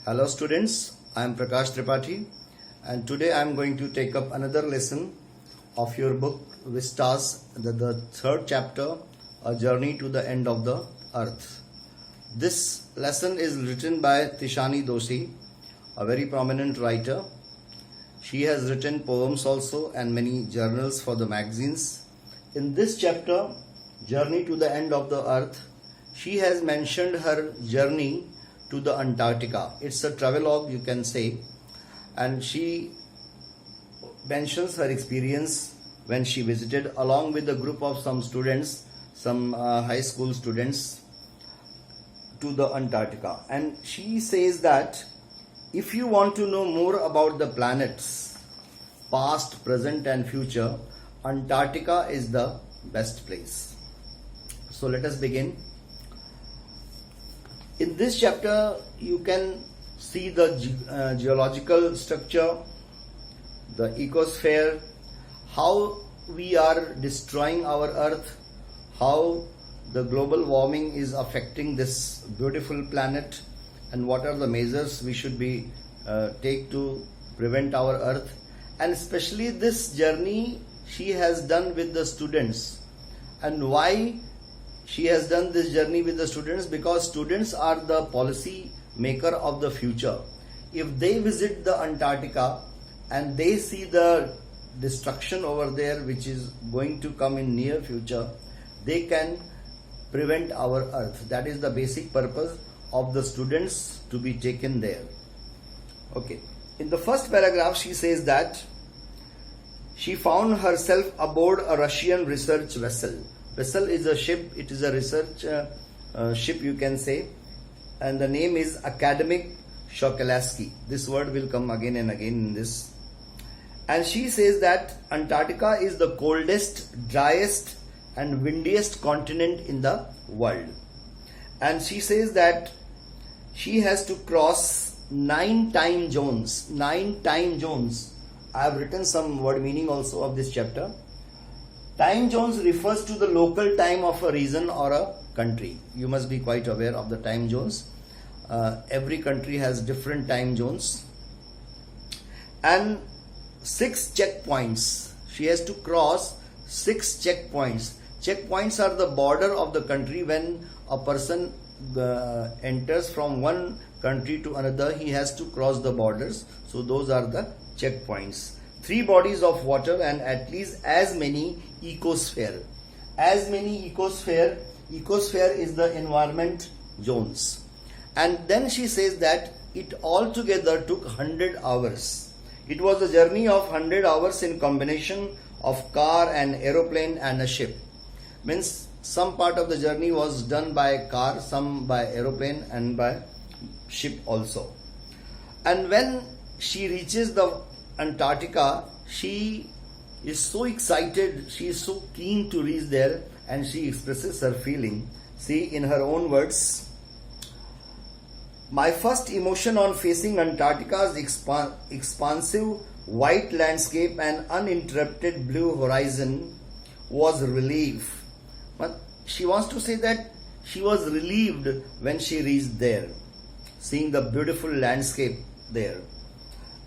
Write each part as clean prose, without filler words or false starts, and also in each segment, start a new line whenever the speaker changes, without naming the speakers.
Hello students, I am Prakash Tripathi and today I am going to take up another lesson of your book Vistas, the third chapter, A Journey to the End of the Earth. This lesson is written by Tishani Doshi, a very prominent writer. She has written poems also and many journals for the magazines. In this chapter, Journey to the End of the Earth, she has mentioned her journey to the Antarctica. It's a travelogue, you can say, and she mentions her experience when she visited along with a group of some students, some high school students, to the Antarctica. And she says that if you want to know more about the planets, past, present and future, Antarctica is the best place. So let us begin. In this chapter, you can see the geological structure, the ecosphere, how we are destroying our earth, how the global warming is affecting this beautiful planet, and what are the measures we should be take to prevent our earth. And especially this journey she has done with the students. And why she has done this journey with the students? Because students are the policy maker of the future. If they visit the Antarctica and they see the destruction over there which is going to come in near future, they can prevent our earth. That is the basic purpose of the students to be taken there. Okay. In the first paragraph she says that she found herself aboard a Russian research vessel. Vessel is a ship, it is a research ship you can say, and the name is Academic Shokelaski. This word will come again and again in this. And she says that Antarctica is the coldest, driest and windiest continent in the world. And she says that she has to cross 9 time zones. 9 time zones. I have written some word meaning also of this chapter. Time zones refers to the local time of a region or a country. You must be quite aware of the time zones. Every country has different time zones. And 6 checkpoints. She has to cross 6 checkpoints. Checkpoints are the border of the country. When a person enters from one country to another, he has to cross the borders. So those are the checkpoints. 3 bodies of water and at least as many ecosphere. As many ecosphere. Ecosphere is the environment zones. And then she says that it altogether took 100 hours. It was a journey of 100 hours in combination of car and aeroplane and a ship. Means some part of the journey was done by car, some by aeroplane and by ship also. And when she reaches the Antarctica, she is so excited, she is so keen to reach there, and she expresses her feeling. See, in her own words, my first emotion on facing Antarctica's expansive white landscape and uninterrupted blue horizon was relief. But she wants to say that she was relieved when she reached there, seeing the beautiful landscape there.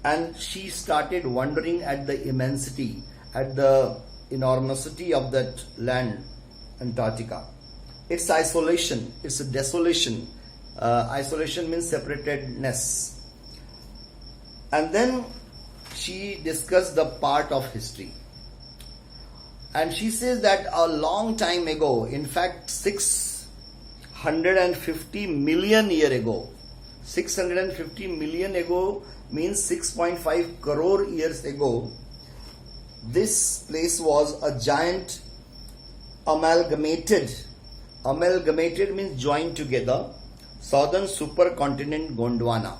And she started wondering at the immensity, at the enormity of that land, Antarctica. Its isolation, its desolation. Isolation means separatedness. And then she discussed the part of history. And she says that a long time ago, in fact 650 million years ago, 650 million ago means 6.5 crore years ago, this place was a giant amalgamated means joined together, southern supercontinent Gondwana.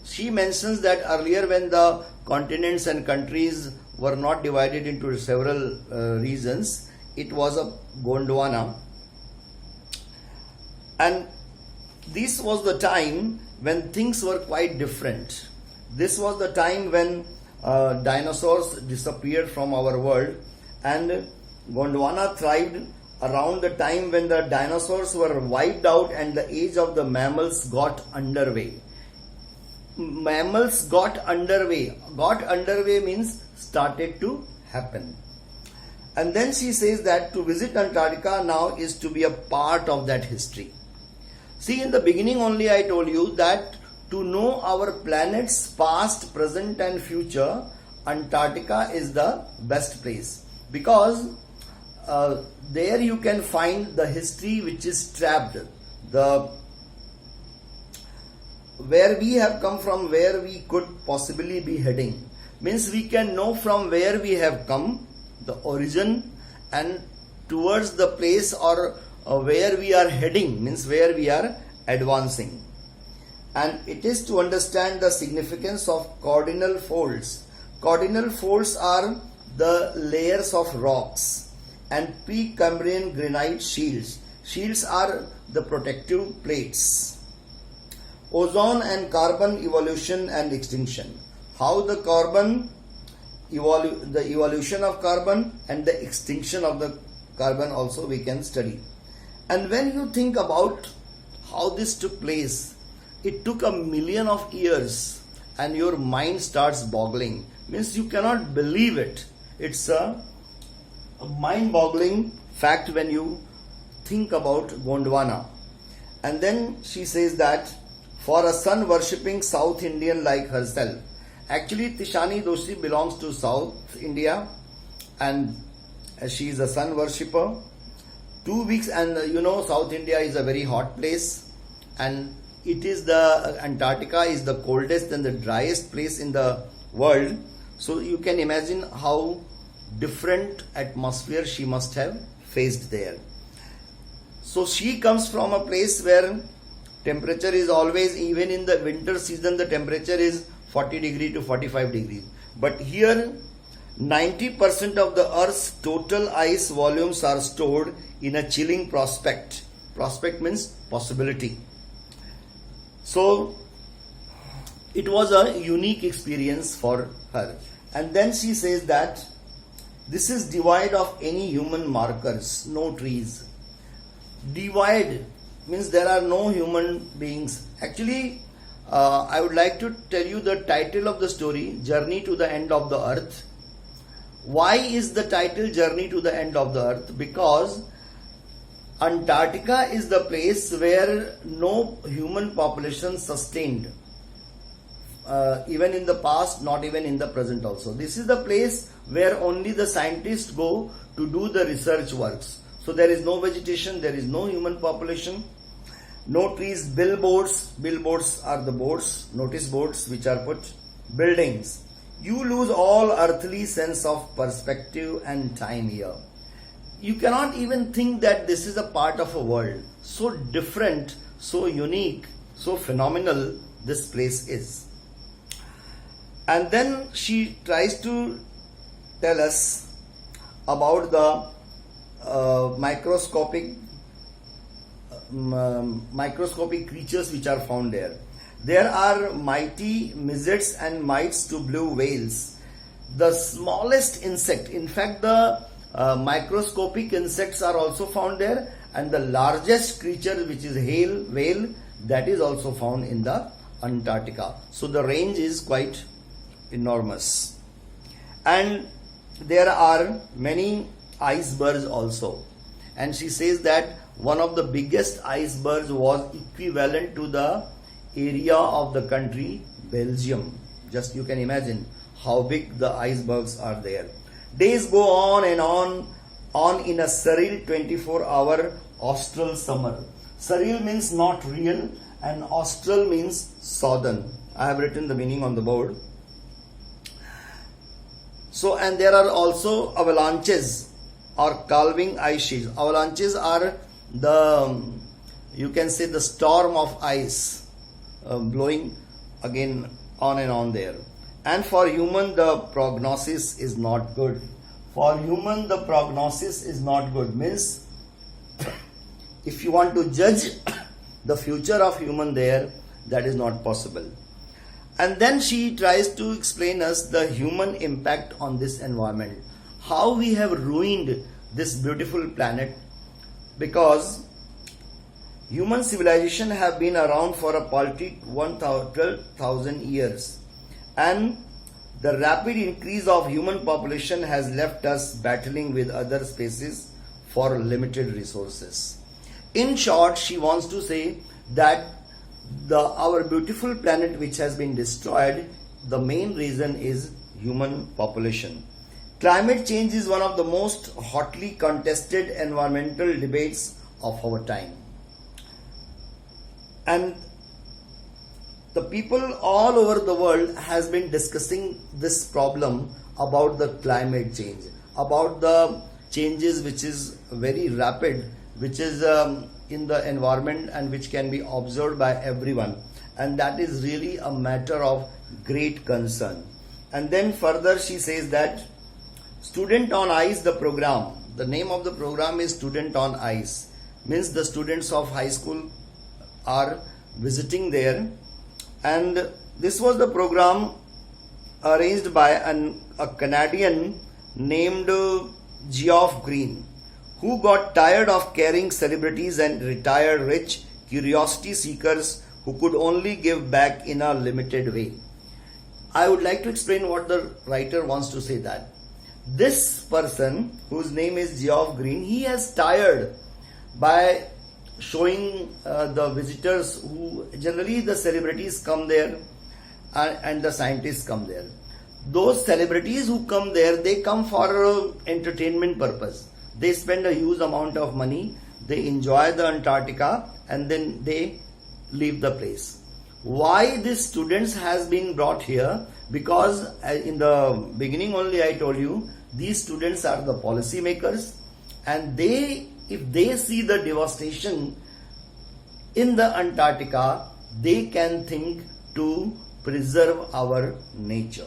She mentions that earlier when the continents and countries were not divided into several regions, it was a Gondwana. And this was the time when things were quite different. This was the time when dinosaurs disappeared from our world and Gondwana thrived around the time when the dinosaurs were wiped out and the age of the mammals got underway. Mammals got underway. Got underway means started to happen. And then she says that to visit Antarctica now is to be a part of that history. See, in the beginning only I told you that to know our planet's past, present and future, Antarctica is the best place, because there you can find the history which is trapped, where we have come from, where we could possibly be heading. Means we can know from where we have come, the origin, and towards the place or where we are heading, means where we are advancing. And it is to understand the significance of cordinal folds. Cordinal folds are the layers of rocks, and Precambrian granite shields. Shields are the protective plates. Ozone and carbon evolution and extinction. How the evolution of carbon and the extinction of the carbon also we can study. And when you think about how this took place, it took 1 million of years, and your mind starts boggling. Means you cannot believe it. It's a mind-boggling fact when you think about Gondwana. And then she says that for a sun-worshipping South Indian like herself, actually Tishani Doshi belongs to South India, and she is a sun worshipper. 2 weeks, and South India is a very hot place, and it is Antarctica is the coldest and the driest place in the world. So you can imagine how different atmosphere she must have faced there. So she comes from a place where temperature is always, even in the winter season, the temperature is 40 degree to 45 degrees. But here 90% of the Earth's total ice volumes are stored in a chilling prospect. Prospect means possibility. So it was a unique experience for her. And then she says that this is devoid of any human markers, no trees. Devoid means there are no human beings. Actually, I would like to tell you the title of the story, Journey to the End of the Earth. Why is the title Journey to the End of the Earth? Because Antarctica is the place where no human population sustained. Even in the past, not even in the present also. This is the place where only the scientists go to do the research works. So there is no vegetation, there is no human population, no trees, billboards. Billboards are the boards, notice boards which are put, buildings. You lose all earthly sense of perspective and time here. You cannot even think that this is a part of a world. So different, so unique, so phenomenal this place is. And then she tries to tell us about the microscopic creatures which are found there. There are mighty midgets and mites to blue whales. The smallest insect, in fact the microscopic insects are also found there, and the largest creature, which is whale, that is also found in the Antarctica. So the range is quite enormous. And there are many icebergs also. And she says that one of the biggest icebergs was equivalent to the area of the country Belgium. Just you can imagine how big the icebergs are there. Days go on and on in a surreal 24-hour austral summer. Surreal means not real, and austral means southern. I have written the meaning on the board. So, and there are also avalanches or calving ice sheets. Avalanches are you can say the storm of ice blowing again on and on there. And for human the prognosis is not good. For human the prognosis is not good means if you want to judge the future of human there, that is not possible. And then she tries to explain us the human impact on this environment, how we have ruined this beautiful planet, because human civilization have been around for a paltry 12,000 years, and the rapid increase of human population has left us battling with other species for limited resources. In short, she wants to say that our beautiful planet which has been destroyed, the main reason is human population. Climate change is one of the most hotly contested environmental debates of our time. And the people all over the world has been discussing this problem about the climate change, about the changes which is very rapid, which is in the environment and which can be observed by everyone, and that is really a matter of great concern. And then further she says that Student on Ice, the program, the name of the program is Student on Ice, means the students of high school are visiting there, and this was the program arranged by a Canadian named Geoff Green, who got tired of carrying celebrities and retired rich curiosity seekers who could only give back in a limited way. I would like to explain what the writer wants to say. That this person, whose name is Geoff Green, he has tired by showing the visitors, who generally the celebrities come there and the scientists come there. Those celebrities who come there, they come for entertainment purpose. They spend a huge amount of money, they enjoy the Antarctica, and then they leave the place. Why these students has been brought here? Because in the beginning only I told you, these students are the policy makers, and if they see the devastation in the Antarctica, they can think to preserve our nature.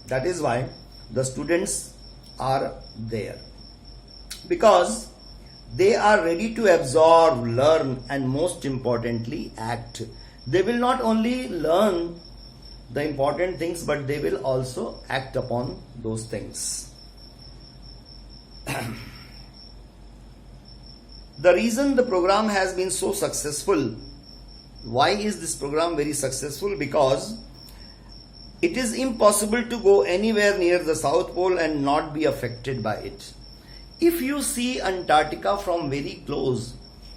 That is why the students are there, because they are ready to absorb, learn, and most importantly act. They will not only learn the important things, but they will also act upon those things. The reason the program has been so successful, why is this program very successful? Because it is impossible to go anywhere near the South Pole and not be affected by it. If you see Antarctica from very close,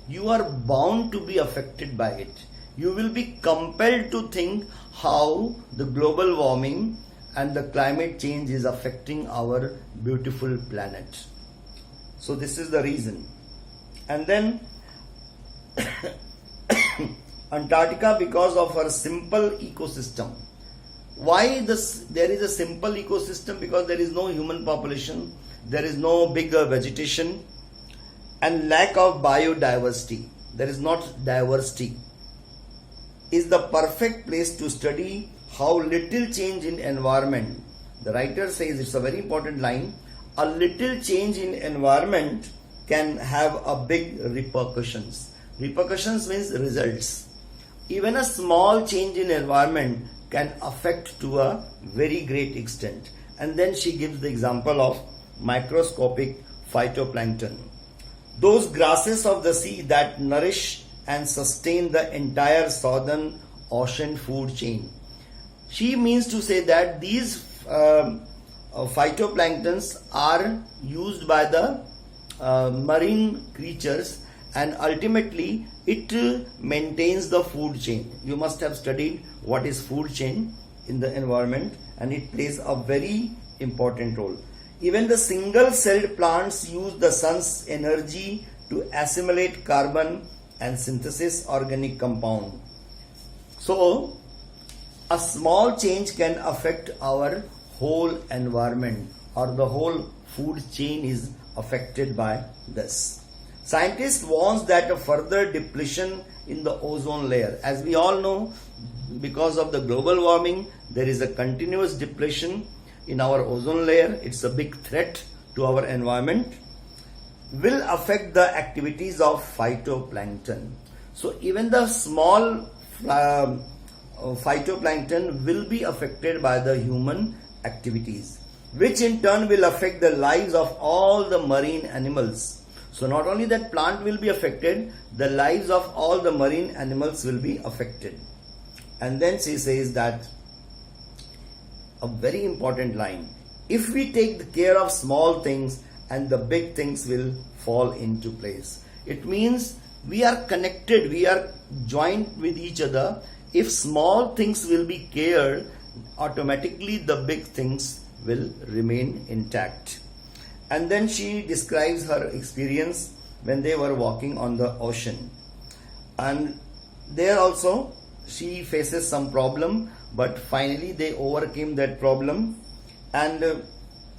you are bound to be affected by it. You will be compelled to think how the global warming and the climate change is affecting our beautiful planet. So this is the reason. And then Antarctica, because of her simple ecosystem. Why there is a simple ecosystem? Because there is no human population, there is no big vegetation, and lack of biodiversity. There is not diversity. Is the perfect place to study how little change in environment. The writer says, it's a very important line, a little change in environment can have a big repercussions. Repercussions means results. Even a small change in environment can affect to a very great extent. And then she gives the example of microscopic phytoplankton. Those grasses of the sea that nourish and sustain the entire southern ocean food chain. She means to say that these phytoplanktons are used by the marine creatures, and ultimately it maintains the food chain. You must have studied what is food chain in the environment, and it plays a very important role. Even the single-celled plants use the sun's energy to assimilate carbon and synthesize organic compound. So a small change can affect our whole environment, or the whole food chain is affected by this. Scientists warn that a further depletion in the ozone layer, as we all know, because of the global warming, there is a continuous depletion in our ozone layer. It's a big threat to our environment, will affect the activities of phytoplankton. So even the small phytoplankton will be affected by the human activities, which in turn will affect the lives of all the marine animals. So not only that plant will be affected, the lives of all the marine animals will be affected. And then she says that a very important line, if we take the care of small things and the big things will fall into place. It means we are connected, we are joined with each other. If small things will be cared, automatically the big things will remain intact. And then she describes her experience when they were walking on the ocean. And there also she faces some problem, but finally they overcame that problem. And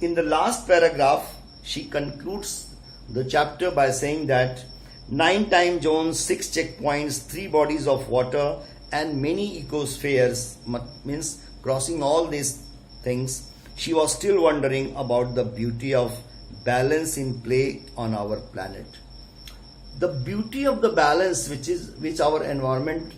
in the last paragraph, she concludes the chapter by saying that 9 time zones, 6 checkpoints, 3 bodies of water, and many ecospheres, means crossing all these things, she was still wondering about the beauty of balance in play on our planet. The beauty of the balance which our environment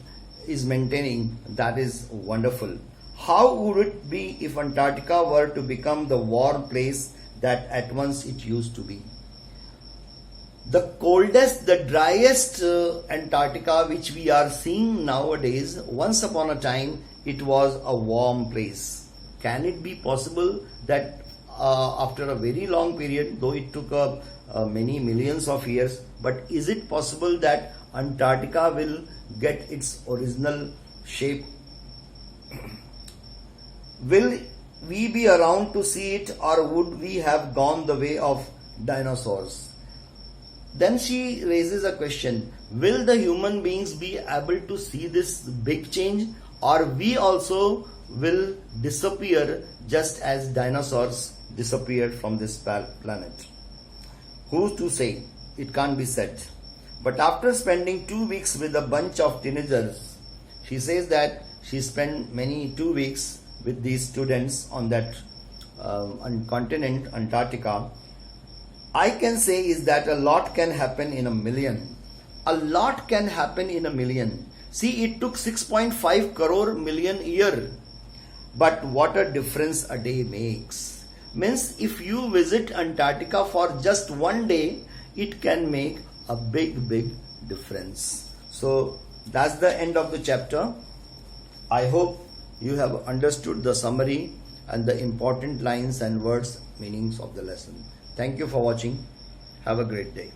is maintaining, that is wonderful. How would it be if Antarctica were to become the warm place that at once it used to be? The coldest, the driest Antarctica which we are seeing nowadays, once upon a time it was a warm place. Can it be possible that after a very long period, though it took many millions of years, but is it possible that Antarctica will get its original shape? Will we be around to see it, or would we have gone the way of dinosaurs? Then she raises a question, will the human beings be able to see this big change, or we also will disappear just as dinosaurs disappeared from this planet? Who's to say? It can't be said. But after spending 2 weeks with a bunch of teenagers, she says that she spent 2 weeks with these students on that continent, Antarctica. I can say is that a lot can happen in a million. A lot can happen in a million. See, it took 6.5 crore million year. But what a difference a day makes. Means if you visit Antarctica for just 1 day, it can make a big difference. So that's the end of the chapter. I hope you have understood the summary and the important lines and words, meanings of the lesson. Thank you for watching. Have a great day.